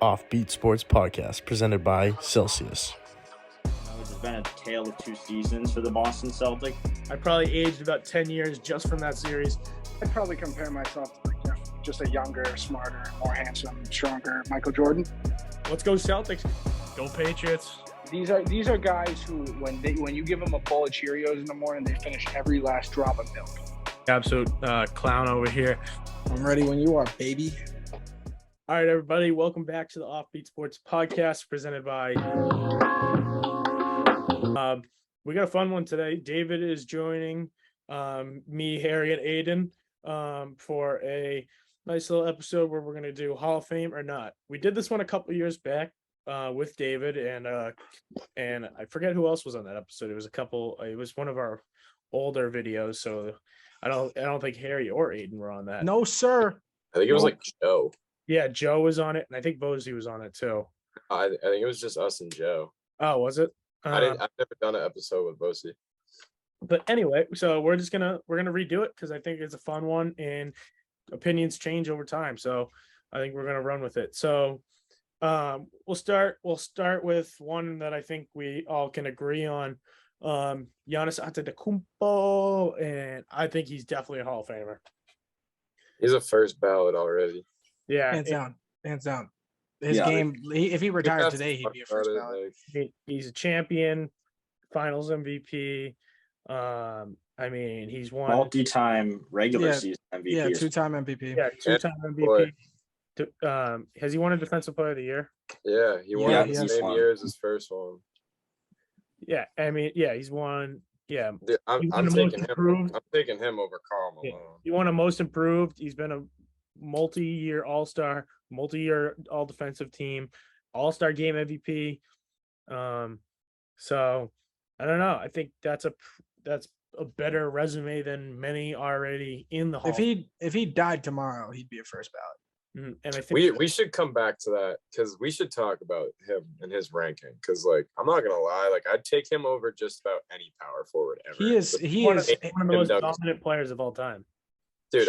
OffBeat Sports Podcast presented by Celsius. It's been a tale of two seasons for the Boston Celtics. I probably aged about 10 years just from that series. I'd probably compare myself to just a younger, smarter, more handsome, stronger Michael Jordan. Let's go Celtics. Go Patriots. These are guys who, when you give them a bowl of Cheerios in the morning, they finish every last drop of milk. Absolute clown over here. I'm ready when you are, baby. All right, everybody. Welcome back to the OffBeat Sports Podcast presented by... we got a fun one today. David is joining me, Harry, and Aiden for a nice little episode where we're going to do Hall of Fame or not. We did this one a couple of years back with David and I forget who else was on that episode. It was one of our older videos, so I don't think Harry or Aiden were on that. No, sir. I think it was like Joe. Yeah, Joe was on it, and I think Bozy was on it too. I think it was just us and Joe. Oh, was it? I've never done an episode with Bozy. But anyway, so we're gonna redo it because I think it's a fun one and opinions change over time. So I think we're gonna run with it. So we'll start with one that I think we all can agree on. Giannis Antetokounmpo, and I think he's definitely a Hall of Famer. He's a first ballot already. Yeah, Hands down. His game. If he retired today, he'd be a first ballot. He's a champion, Finals MVP. I mean, he's won Multi-time regular season MVP. Yeah, two-time MVP. Yeah, two-time MVP. Has he won a Defensive Player of the Year? Yeah, he won it the same won. year as his first one. Yeah, I mean, yeah, he's won. Yeah, Dude, I'm taking him over Karl Malone. Yeah. He won a Most Improved. He's been a multi-year All-Star, multi-year All-Defensive Team, All-Star Game MVP. So I don't know. I think that's a better resume than many already in the Hall. If he died tomorrow, he'd be a first ballot. And I think we should come back to that because we should talk about him and his ranking. Because I'm not gonna lie, I'd take him over just about any power forward ever. He is one of the most dominant players of all time. Dude,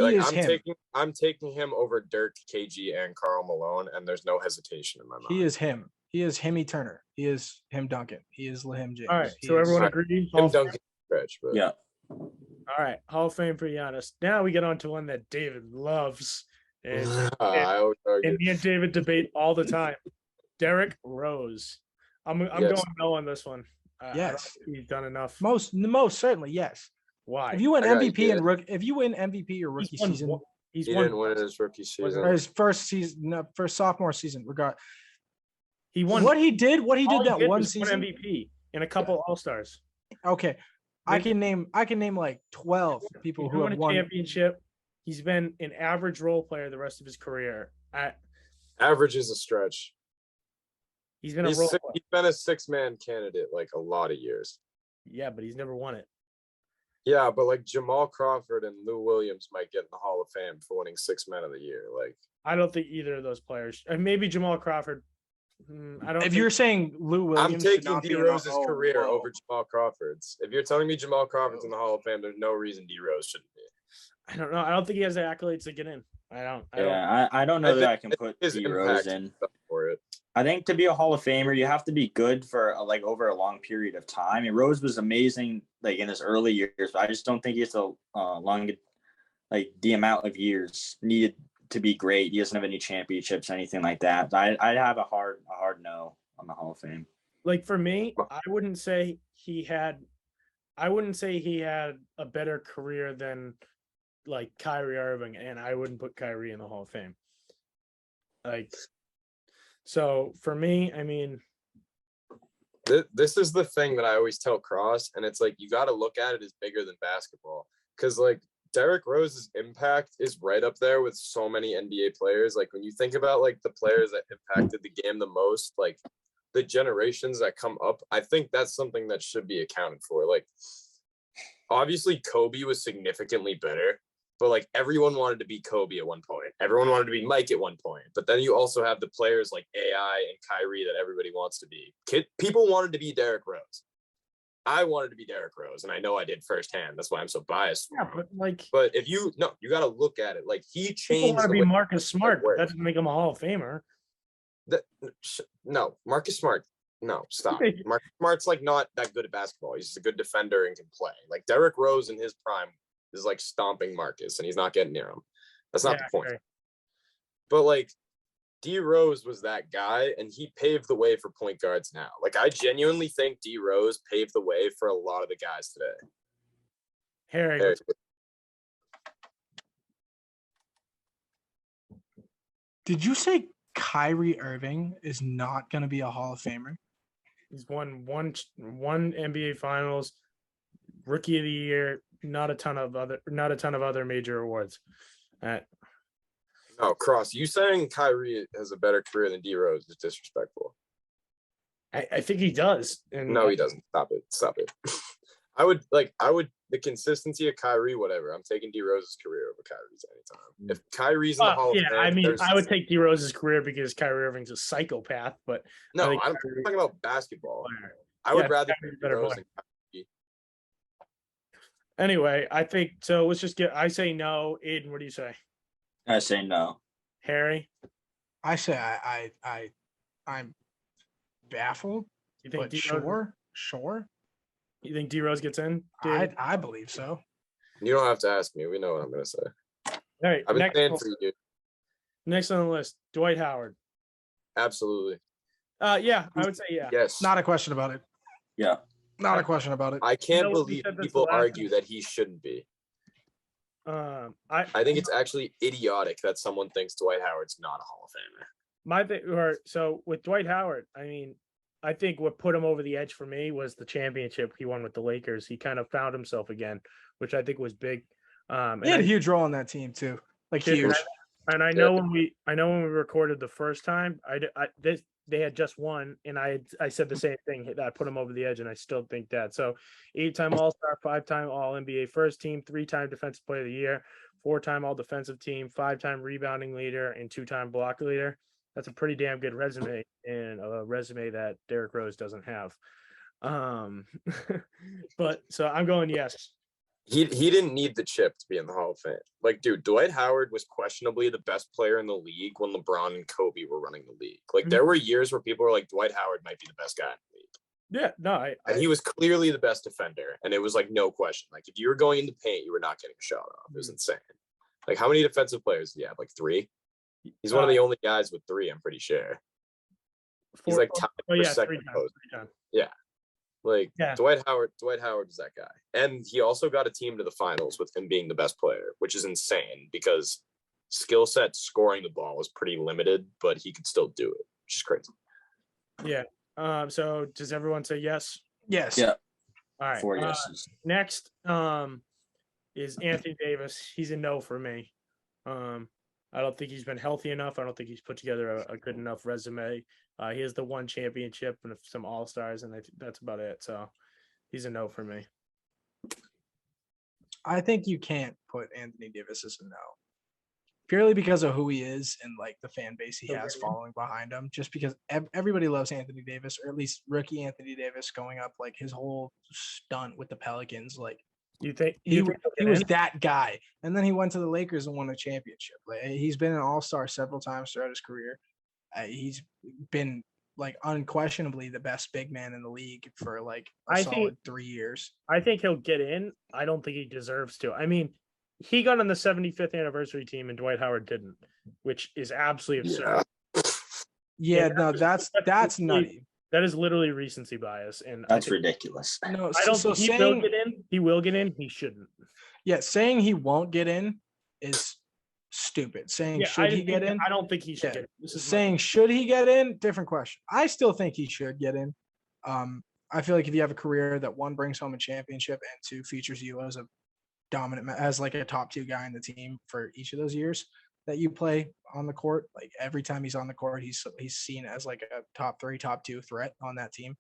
I'm taking him over Dirk, KG, and Karl Malone, and there's no hesitation in my mind. He is him. He is Himmy Turner. He is him Duncan. He is Lahim James. All right, so everyone agrees. Him Duncan stretch, but Yeah. All right, Hall of Fame for Giannis. Now we get on to one that David loves, and me and David debate all the time. Derrick Rose. I'm going no on this one. Yes, he's done enough. Most certainly, yes. Why? If you win MVP and if you win MVP your rookie season, he didn't win his rookie season. Or his first season, first sophomore season. He won what he did that one season. MVP and a couple All-Stars. Okay, I can name like 12 people who have won a championship. He's been an average role player the rest of his career. Average is a stretch. He's been a role player. He's been a six-man candidate a lot of years. Yeah, but he's never won it. Yeah, but Jamal Crawford and Lou Williams might get in the Hall of Fame for winning Six Men of the Year. I don't think either of those players. And maybe Jamal Crawford. I don't. If you're saying Lou Williams, I'm taking D Rose's career over Jamal Crawford's. If you're telling me Jamal Crawford's in the Hall of Fame, there's no reason D Rose shouldn't be. I don't know. I don't think he has the accolades to get in. I don't know that I can put D Rose in for it. I think to be a Hall of Famer, you have to be good for over a long period of time. And Rose was amazing in his early years, but I just don't think he has a long the amount of years needed to be great. He doesn't have any championships, anything like that. I'd have a hard no on the Hall of Fame. For me, I wouldn't say he had a better career than Kyrie Irving, and I wouldn't put Kyrie in the Hall of Fame. So for me, I mean, this is the thing that I always tell Cross, and it's you got to look at it as bigger than basketball, because Derrick Rose's impact is right up there with so many NBA players. When you think about the players that impacted the game the most, the generations that come up, I think that's something that should be accounted for. Obviously Kobe was significantly better, but everyone wanted to be Kobe at one point. Everyone wanted to be Mike at one point. But then you also have the players like AI and Kyrie that everybody wants to be. People wanted to be Derrick Rose. I wanted to be Derrick Rose, and I know I did firsthand. That's why I'm so biased. Yeah, but but if you got to look at it. He changed. People want to be Marcus Smart, but that doesn't make him a Hall of Famer. No, Marcus Smart. No, stop. Marcus Smart's like not that good at basketball. He's just a good defender and can play. Like Derrick Rose in his prime is like stomping Marcus, and he's not getting near him. That's not the point. Right. But like D Rose was that guy, and he paved the way for point guards now. Like I genuinely think D Rose paved the way for a lot of the guys today. Harry. Did you say Kyrie Irving is not going to be a Hall of Famer? He's won one NBA Finals, Rookie of the Year, not a ton of other major awards. No, Cross, you saying Kyrie has a better career than D Rose is disrespectful. I think he does. And no, he doesn't. Stop it. I would the consistency of Kyrie, whatever. I'm taking D Rose's career over Kyrie's anytime. If Kyrie's in the Hall of Fame, I mean, I would take D Rose's career because Kyrie Irving's a psychopath. But no, I'm talking about basketball. I would rather take D Rose than Kyrie. Anyway, I think so. Let's just I say no. Aiden, what do you say? I say no. Harry? I say I'm baffled. You think but sure. You think D Rose gets in? I believe so. You don't have to ask me. We know what I'm gonna say. All right. I've been saying for you. Next on the list, Dwight Howard. Absolutely. Yeah, I would say yeah. Yes. Not a question about it. Yeah. Not a question about it. I can't believe people argue that he shouldn't be. I think it's actually idiotic that someone thinks Dwight Howard's not a Hall of Famer. So with Dwight Howard, I mean, I think what put him over the edge for me was the championship he won with the Lakers. He kind of found himself again, which I think was big. He had a huge role in that team too, like huge. And I know when we recorded the first time, they had just won, and I said the same thing that I put him over the edge, and I still think that. So 8-time All-Star, 5-time All-NBA first team, 3-time Defensive Player of the Year, 4-time All-Defensive Team, 5-time rebounding leader, and 2-time block leader. That's a pretty damn good resume, and a resume that Derrick Rose doesn't have. But so I'm going yes. He didn't need the chip to be in the Hall of Fame. Like, dude, Dwight Howard was questionably the best player in the league when LeBron and Kobe were running the league. Like, there were years where people were like, Dwight Howard might be the best guy in the league. Yeah, no, and he was clearly the best defender, and it was like no question. Like, if you were going into paint, you were not getting a shot off. It was insane. Like, how many defensive players do you have? Like 3? He's one of the only guys with 3, I'm pretty sure. He's like tied for second post. Yeah. Like Dwight Howard is that guy. And he also got a team to the finals with him being the best player, which is insane because skill set scoring the ball was pretty limited, but he could still do it, which is crazy. Yeah. So does everyone say yes? Yes. Yeah. All right. 4 yeses. Next is Anthony Davis. He's a no for me. I don't think he's been healthy enough. I don't think he's put together a good enough resume. He has the 1 championship and some All-Stars, and that's about it. So he's a no for me. I think you can't put Anthony Davis as a no. Purely because of who he is and like the fan base he has following behind him. Just because everybody loves Anthony Davis, or at least rookie Anthony Davis going up, like his whole stunt with the Pelicans. Like, you think he was that guy, and then he went to the Lakers and won a championship. Like, he's been an All-Star several times throughout his career. He's been like unquestionably the best big man in the league for like a solid 3 years. I think he'll get in. I don't think he deserves to. I mean, he got on the 75th anniversary team and Dwight Howard didn't, which is absolutely absurd. Yeah, no, that's nutty. That is literally recency bias, and that's ridiculous. No, I don't think he will get in. He will get in. He shouldn't. Yeah, saying he won't get in is stupid. Saying should he get in? I don't think he should get in. This is saying should he get in? Different question. I still think he should get in. I feel like if you have a career that 1 brings home a championship and 2 features you as a dominant, as like a top 2 guy in the team for each of those years that you play on the court, like every time he's on the court, he's seen as like a top 3, top 2 threat on that team.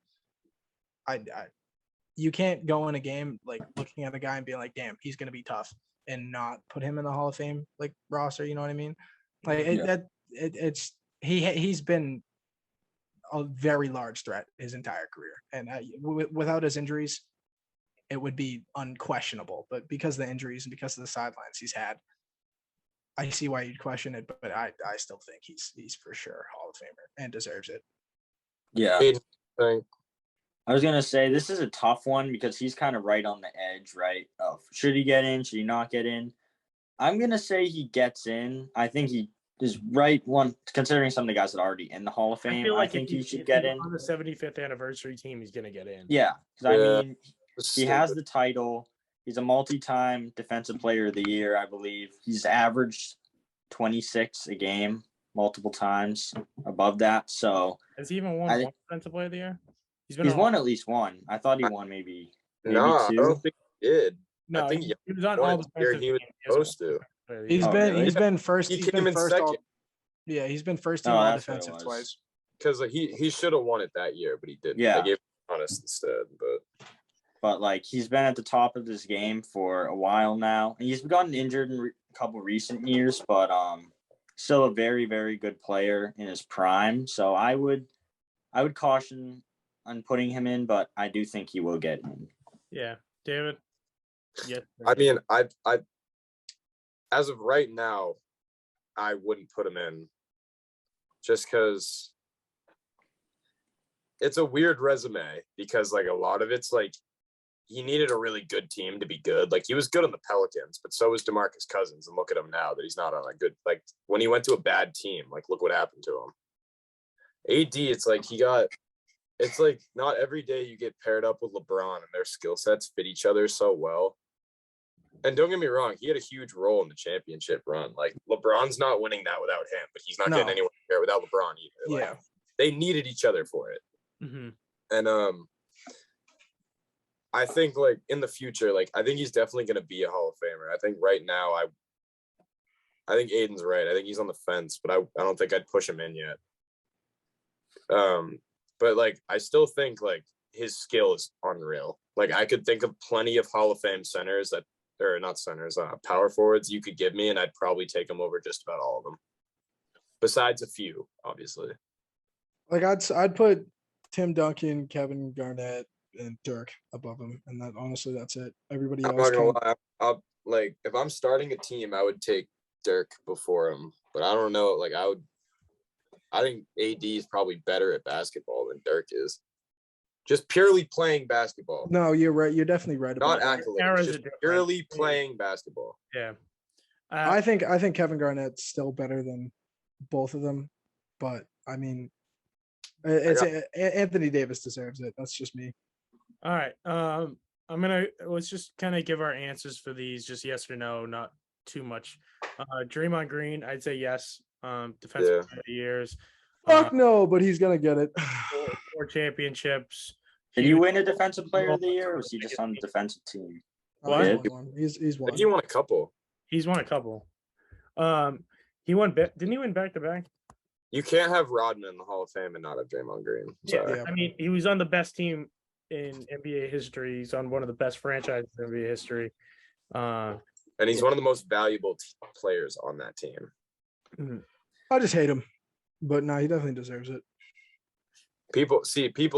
You can't go in a game like looking at the guy and being like, damn, he's gonna be tough, and not put him in the Hall of Fame like roster. You know what I mean? Like he's been a very large threat his entire career, and without his injuries, it would be unquestionable. But because of the injuries and because of the sidelines he's had, I see why you'd question it, but I still think he's for sure Hall of Famer and deserves it. Yeah. Thing. I was gonna say this is a tough one because he's kind of right on the edge, right? Of should he get in? Should he not get in? I'm gonna say he gets in. I think he is right one considering some of the guys that are already in the Hall of Fame. I feel like think if he should get in on the 75th anniversary team. He's gonna get in. Yeah, because Yeah. I mean, he has the title. He's a multi-time defensive player of the year, I believe. He's averaged 26 a game multiple times above that. So has he even won one defensive player of the year? He's won at least one. I thought he won maybe No, two. I don't think he did. No, I think he was on all defensive. He was supposed to. He's been first. He He's came been in first. second. Yeah, he's been first team Oh, all that's what it defensive was. twice. Because he should have won it that year, but he didn't. Yeah. They gave him honest instead. But like he's been at the top of this game for a while now, and he's gotten injured in a couple recent years, but still a very, very good player in his prime. So I would caution on putting him in, but I do think he will get in. Yeah, David. Yes. I mean, I as of right now, I wouldn't put him in, just because it's a weird resume. Because like a lot of it's like he needed a really good team to be good. Like he was good on the Pelicans, but so was DeMarcus Cousins. And look at him now that he's not on a good, like when he went to a bad team, like look what happened to him. AD, it's like not every day you get paired up with LeBron and their skill sets fit each other so well. And don't get me wrong, he had a huge role in the championship run. Like LeBron's not winning that without him, but he's not getting anywhere there without LeBron either. Like, Yeah. They needed each other for it. Mm-hmm. And I think like in the future, like I think he's definitely going to be a Hall of Famer. I think right now, I think Aiden's right. I think he's on the fence, but I don't think I'd push him in yet. But like I still think like his skill is unreal. Like I could think of plenty of Hall of Fame centers that, or not centers, power forwards you could give me, and I'd probably take them over just about all of them. Besides a few, obviously. Like I'd put Tim Duncan, Kevin Garnett, and Dirk above him, and honestly that's it. Everybody else. I'm not gonna lie. Like if I'm starting a team, I would take Dirk before him, but I don't know. Like I think AD is probably better at basketball than Dirk is. Just purely playing basketball. No, you're right. You're definitely right about Not that. accolades, just purely playing basketball. Yeah. I think Kevin Garnett's still better than both of them, but I mean, Anthony Davis deserves it. That's just me. All right. Let's just kind of give our answers for these, just yes or no, not too much. Draymond Green, I'd say yes. Defensive player of the years. Fuck no, but he's gonna get it. 4 championships. Did he win a defensive player of the year, or was he just on the defensive team? What? He's won. He won a couple. He's won a couple. He won. Didn't he win back to back? You can't have Rodman in the Hall of Fame and not have Draymond Green. Sorry. Yeah. I mean, he was on the best team in NBA history. He's on one of the best franchises in NBA history. And he's one of the most valuable players on that team. I just hate him, but no, he definitely deserves it. People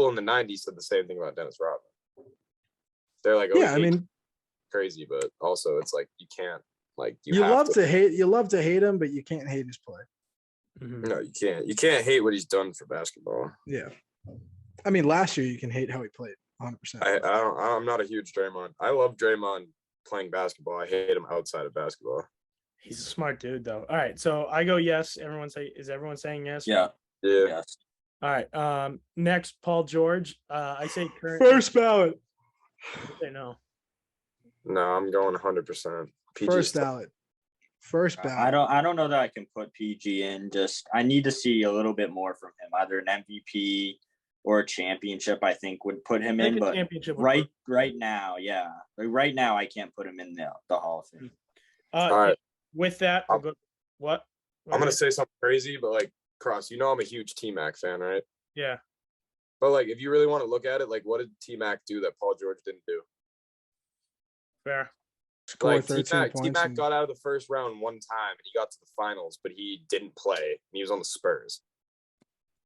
in the 90s said the same thing about Dennis Rodman. They're like, oh, yeah, I mean, crazy, but also it's like you can't, like you love to hate him, but you can't hate his play. No, you can't. You can't hate what he's done for basketball. Yeah, I mean, last year you can hate how he played 100%. I'm not a huge Draymond. I love Draymond playing basketball. I hate him outside of basketball. He's a smart dude, though. All right, so I go yes. Is everyone saying yes? Yeah. Yes. All right. Next, Paul George. I say current. First ballot. I say no. No, I'm going 100%. First ballot. First ballot. I don't know that I can put PG in. Just I need to see a little bit more from him, either an MVP or a championship. I think would put him in, but right now, yeah, like right now I can't put him in the Hall of Fame. All right. With that, what? I'm gonna say something crazy, but like Cross, you know I'm a huge T-Mac fan, right? Yeah. But like, if you really want to look at it, like, what did T-Mac do that Paul George didn't do? Fair. Like T-Mac got out of the first round one time and he got to the finals, but he didn't play and he was on the Spurs.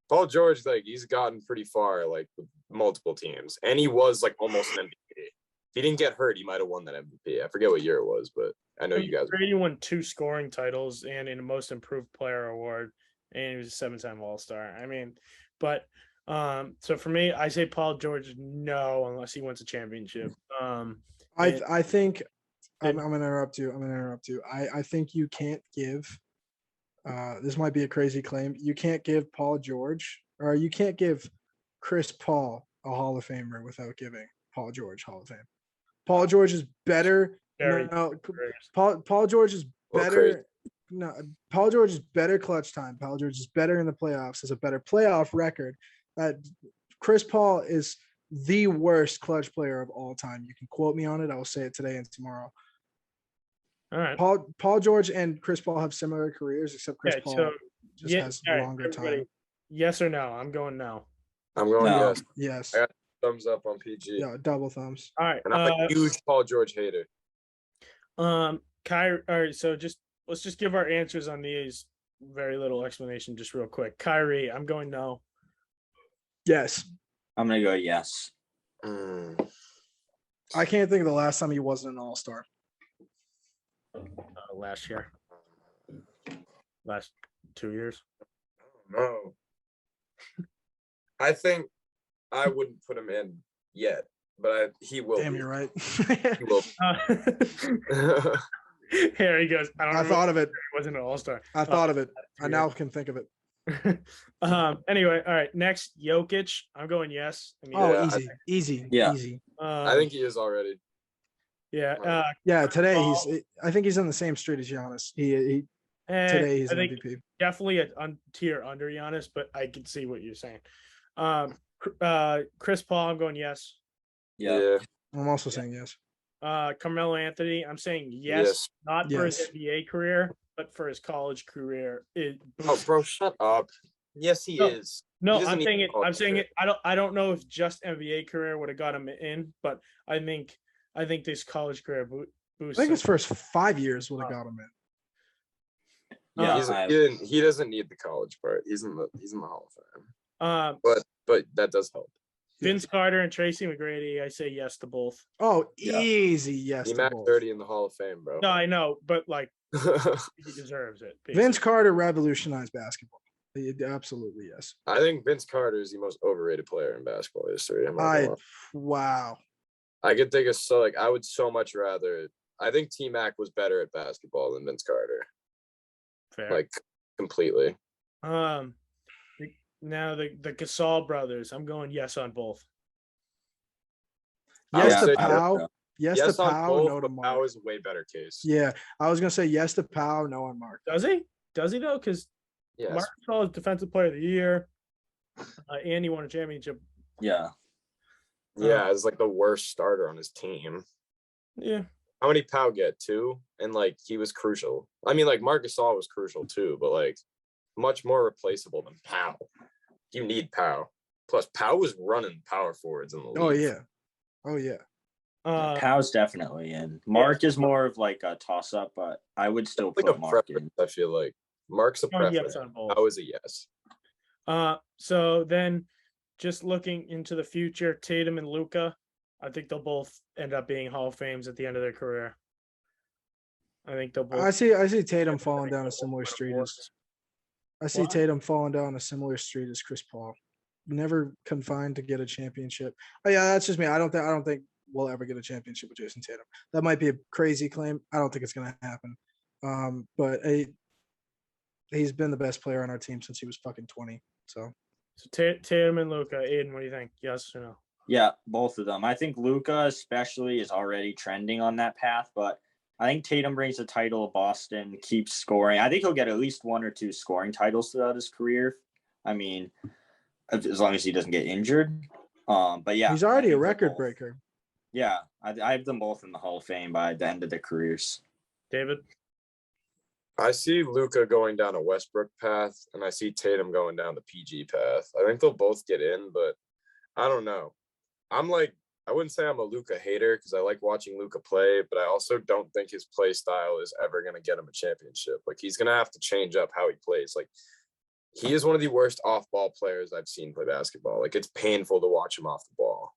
Paul George, like, he's gotten pretty far, like, with multiple teams, and he was like almost an MVP. he didn't get hurt, he might have won that MVP. I forget what year it was, but I know you guys. Brady won 2 scoring titles and a Most Improved Player award, and he was a 7-time All-Star. I mean, but so for me, I say Paul George no unless he wins a championship. I think I'm gonna interrupt you. I think you can't give. This might be a crazy claim. You can't give Paul George, or you can't give Chris Paul a Hall of Famer without giving Paul George Hall of Fame. Paul George is better. Paul George is better. No, Paul George is better clutch time. Paul George is better in the playoffs. Has a better playoff record. Chris Paul is the worst clutch player of all time. You can quote me on it. I will say it today and tomorrow. All right. Paul George and Chris Paul have similar careers, except Chris Paul has longer time. Yes or no? I'm going no. I'm going No. yes. Yes. I got thumbs up on PG. Yeah, double thumbs. All right. And I'm a huge Paul George hater. Kyrie. All right. So let's just give our answers on these. Very little explanation, just real quick. Kyrie, I'm going no. Yes. I'm gonna go yes. I can't think of the last time he wasn't an All-Star. Last year. Last 2 years. No. I think I wouldn't put him in yet, but he will. Damn, be. you're right. He will. Here he goes. I thought of it. He wasn't an all-star. I thought of it. I now can think of it. Anyway, all right. Next, Jokic. I'm going yes. I mean, Yeah, easy. Yeah. Easy. I think he is already. Yeah. Yeah, today I think he's on the same street as Giannis. He today he's I think MVP. definitely a tier under Giannis, but I can see what you're saying. Chris Paul, I'm going yes. Yeah. I'm also saying yes. Carmelo Anthony, I'm saying yes. Not for his Yes. NBA career, but for his college career. Oh, bro, shut up. Yes, he is. No, He doesn't I'm need saying a it. college I'm saying career. it. I don't know if just NBA career would have got him in, but I think this college career I boost. think his first 5 years would have got him in. Yeah. He doesn't need the college part. He's in the Hall of Fame. Um, But that does help. Vince Carter and Tracy McGrady, I say yes to both. Oh, Yeah. easy yes He to max both. 30 in the Hall of Fame, bro. No, I know, but like he deserves it. basically. Vince Carter revolutionized basketball. Absolutely yes. I think Vince Carter is the most overrated player in basketball history. Wow. I could think of I would so much rather. I think T Mac was better at basketball than Vince Carter. Fair. Like completely. Now the Gasol brothers, I'm going yes on both. Yes I to would say Powell. Yes to Yes on Powell, both, no to but Mark. Powell is a way better case. Yeah, I was gonna say yes to Powell, no on Mark. Does he? Does he though? Because Yes. Mark Gasol is Defensive Player of the Year, and he won a championship. Yeah. Yeah, as like the worst starter on his team. Yeah. How many Powell get? 2? And like he was crucial. I mean, like Marc Gasol was crucial too, but like much more replaceable than Powell. You need Powell. Plus, Powell was running power forwards in the league. Oh yeah. Powell's definitely in. Mark is more of like a toss up, but I would still Like put a Mark in. preference, I feel like Mark's a Oh, preference. yes on both. Powell is a yes. So then just looking into the future, Tatum and Luka, I think they'll both end up being Hall of Fames at the end of their career. I think they'll both. I see Tatum falling down a similar street as Tatum falling down a similar street as Chris Paul. Never confined to get a championship. Oh yeah, that's just me. I don't think we'll ever get a championship with Jason Tatum. That might be a crazy claim. I don't think it's gonna happen. But he's been the best player on our team since he was fucking 20. So Tatum and Luka. Aiden, what do you think? Yes or no? Yeah, both of them. I think Luka especially is already trending on that path, but I think Tatum brings the title of Boston, keeps scoring. I think he'll get at least 1 or 2 scoring titles throughout his career. I mean, as long as he doesn't get injured. But yeah. he's already a record breaker. Yeah, I have them both in the Hall of Fame by the end of their careers. David? I see Luka going down a Westbrook path, and I see Tatum going down the PG path. I think they'll both get in, but I don't know. I wouldn't say I'm a Luka hater because I like watching Luka play, but I also don't think his play style is ever going to get him a championship. Like he's going to have to change up how he plays. Like he is one of the worst off-ball players I've seen play basketball. Like it's painful to watch him off the ball.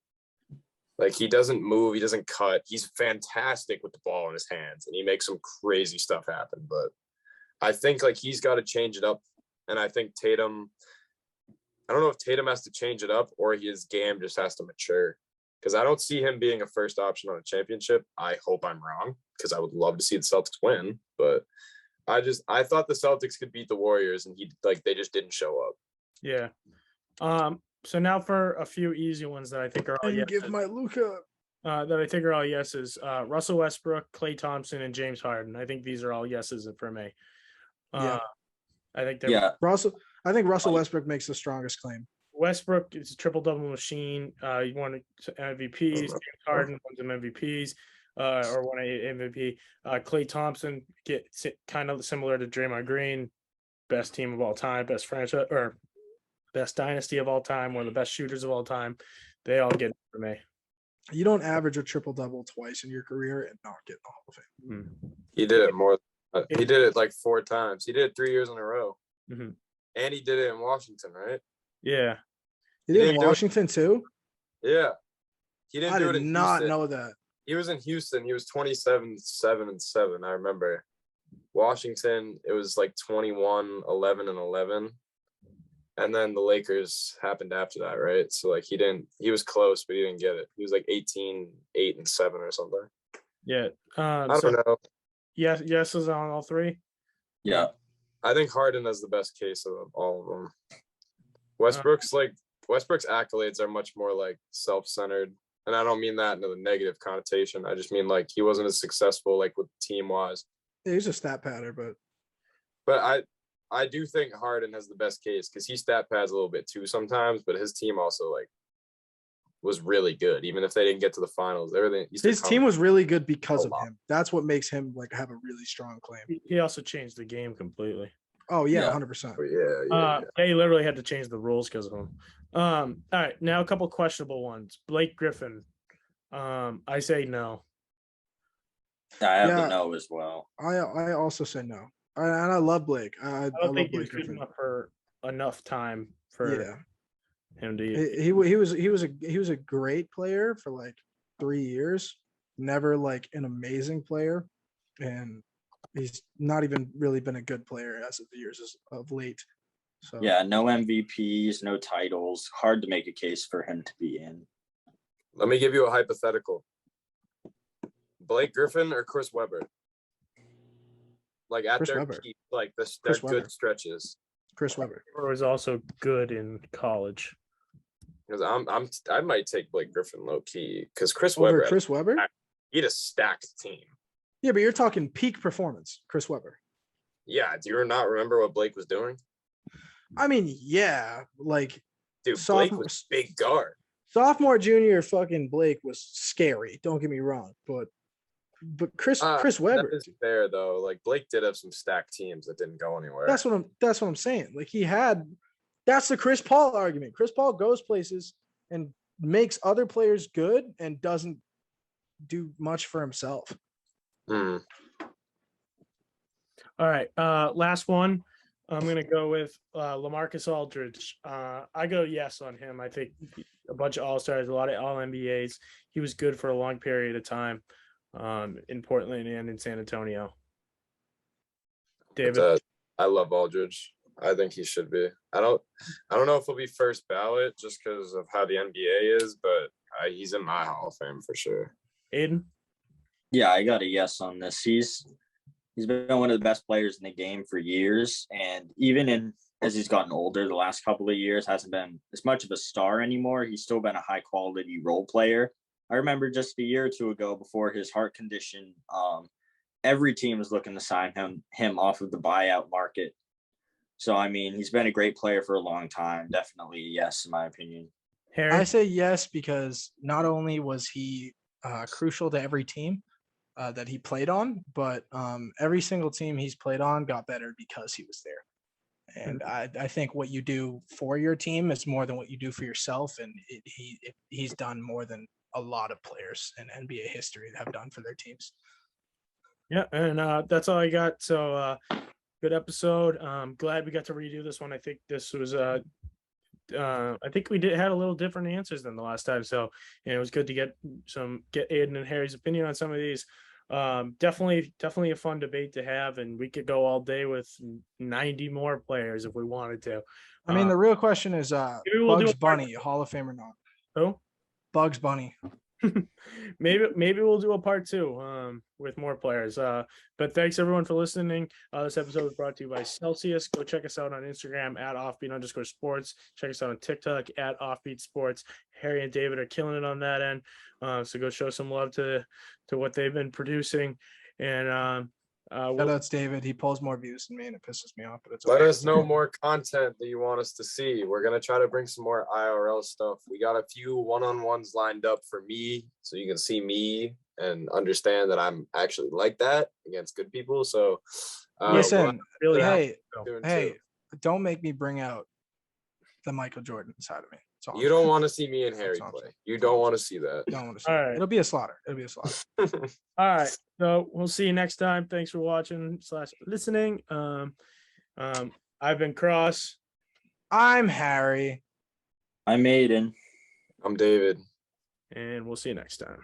Like, he doesn't move, he doesn't cut. He's fantastic with the ball in his hands, and he makes some crazy stuff happen. But I think like he's got to change it up, and I think Tatum. I don't know if Tatum has to change it up or his game just has to mature, because I don't see him being a first option on a championship. I hope I'm wrong, because I would love to see the Celtics win, but I thought the Celtics could beat the Warriors, and they just didn't show up. Yeah. So now for a few easy ones that I think are all And yeses. give my Luka. That I think are all yeses. Russell Westbrook, Klay Thompson, and James Harden. I think these are all yeses for me. Yeah. I think they're I think Russell Westbrook makes the strongest claim. Westbrook is a triple-double machine. He won MVPs. James Harden won some MVPs, or won a MVP. Klay Thompson gets kind of similar to Draymond Green, best team of all time, best franchise or best dynasty of all time, one of the best shooters of all time. They all get it for me. You don't average a triple-double twice in your career and not get in the Hall of Fame. He did it more. He did it like 4 times. He did it 3 years in a row. Mm-hmm. And he did it in Washington, right? Yeah. He did in Washington too? Yeah. He didn't do it in not Houston. know that. He was in Houston. He was 27-7-7. I remember. Washington, it was like 21-11-11. And then the Lakers happened after that, right? So like he was close, but he didn't get it. He was like 18-8-7 or something. Yeah. I don't know. Yes is on all 3. Yeah. I think Harden has the best case of all of them. Westbrook's accolades are much more like self-centered, and I don't mean that in a negative connotation. I just mean like he wasn't as successful like with team-wise. Yeah, he's a stat patter, but I do think Harden has the best case because he stat pads a little bit too sometimes, but his team also like was really good, even if they didn't get to the finals. His team was really good because of him. That's what makes him like have a really strong claim. He also changed the game completely. Oh yeah, 100%. Yeah. They literally had to change the rules because of him. All right, now a couple questionable ones. Blake Griffin. I say no. I have the no as well. I also say no. And I love Blake. I don't think love he was Blake good Griffin. enough for enough time for him to. He was a great player for like 3 years. Never like an amazing player, and he's not even really been a good player as of the years of late. So yeah, no MVPs, no titles. Hard to make a case for him to be in. Let me give you a hypothetical. Blake Griffin or Chris Webber? Like at their peak, like their good stretches. Chris Webber was also good in college. Because I might take Blake Griffin low key because Chris Webber. He had a stacked team. Yeah, but you're talking peak performance, Chris Webber. Yeah, do you not remember what Blake was doing? I mean, yeah, like dude, Blake was big guard. Sophomore, junior, fucking Blake was scary. Don't get me wrong, but Chris Webber that is fair though. Like Blake did have some stacked teams that didn't go anywhere. That's what I'm saying. Like that's the Chris Paul argument. Chris Paul goes places and makes other players good and doesn't do much for himself. Hmm. All right, last one. I'm gonna go with LaMarcus Aldridge. I go yes on him. I think a bunch of All-Stars, a lot of All-NBAs. He was good for a long period of time in Portland and in San Antonio. David, I love Aldridge. I think he should be. I don't know if he'll be first ballot just because of how the NBA is, but he's in my Hall of Fame for sure. Aiden? Yeah, I got a yes on this. He's been one of the best players in the game for years, and even as he's gotten older, the last couple of years hasn't been as much of a star anymore. He's still been a high quality role player. I remember just a year or two ago, before his heart condition, every team was looking to sign him off of the buyout market. So I mean, he's been a great player for a long time. Definitely yes, in my opinion. Harry? I say yes because not only was he crucial to every team that he played on, but every single team he's played on got better because he was there. And I think what you do for your team is more than what you do for yourself. And he's done more than a lot of players in NBA history have done for their teams. Yeah, and that's all I got. So good episode. Glad we got to redo this one. I think this was I think we had a little different answers than the last time. So, and it was good to get Aiden and Harry's opinion on some of these. Definitely a fun debate to have, and we could go all day with 90 more players if we wanted to. I mean, the real question is maybe we'll Bugs Bunny, Hall of Fame or not? Who? Bugs Bunny. maybe we'll do a part 2 with more players. But thanks everyone for listening. This episode was brought to you by Celsius. Go check us out on Instagram at @offbeat_sports. Check us out on TikTok at offbeat sports. Harry and David are killing it on that end. So go show some love to what they've been producing. And Shout outs David. He pulls more views than me and it pisses me off, but it's Let okay. us know more content that you want us to see. We're going to try to bring some more IRL stuff. We got a few one-on-ones lined up for me, so you can see me and understand that I'm actually like that against good people. So listen, really hey, don't make me bring out the Michael Jordan side of me. You don't want to see me and Harry play. You don't want to see that. Don't want to see All it. right. It'll be a slaughter. All right. So we'll see you next time. Thanks for watching / listening. I've been Cross. I'm Harry. I'm Aiden. I'm David. And we'll see you next time.